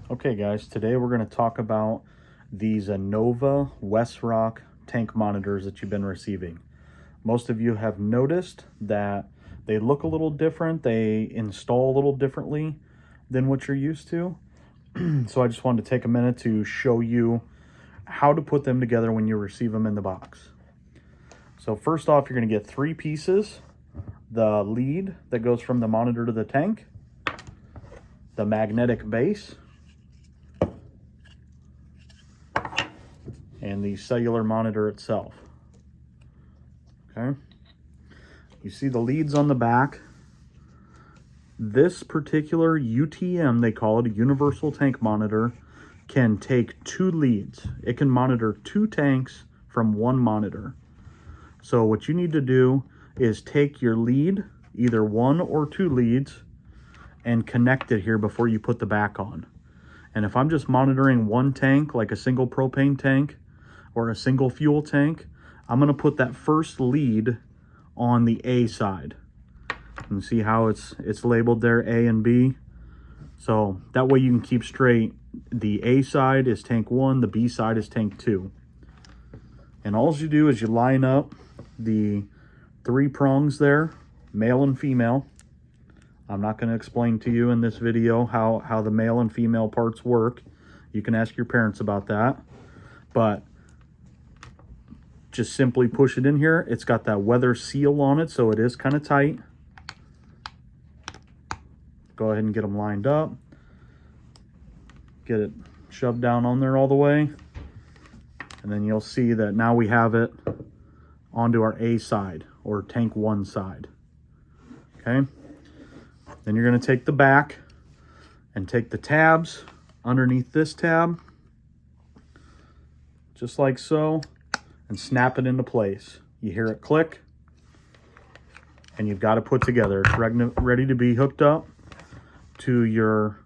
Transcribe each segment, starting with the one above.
Okay guys, today we're going to talk about these Anova Rock tank monitors that you've been receiving. Most of you have noticed that they look a little different, they install a little differently than what you're used to. So I just wanted to take a minute to show you how to put them together when you receive them in the box. So first off, you're going to get 3 pieces: the lead that goes from the monitor to the tank, the magnetic base, and the cellular monitor itself. Okay, you see the leads on the back. This particular UTM, they call it a universal tank monitor, can take 2 leads. It can monitor 2 tanks from 1 monitor. So what you need to do is take your lead, either 1 or 2 leads, and connect it here before you put the back on. And if I'm just monitoring 1 tank, like a single propane tank or a single fuel tank, I'm going to put that first lead on the A side. You can see how it's labeled there, A and B. So that way you can keep straight. The A side is tank 1, the B side is tank 2. And all you do is you line up the 3 prongs there, male and female. I'm not going to explain to you in this video how the male and female parts work. You can ask your parents about that. But just simply push it in here. It's got that weather seal on it, so it is kind of tight. Go ahead and get them lined up. Get it shoved down on there all the way. And then you'll see that now we have it onto our A side, or tank 1 side. Okay. Then you're going to take the back and take the tabs underneath this tab, just like so, and snap it into place. You hear it click, and you've got it put together. It's ready to be hooked up to your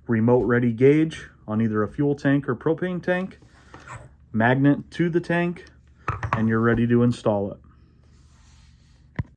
remote ready gauge on either a fuel tank or propane tank, magnet to the tank, and you're ready to install it.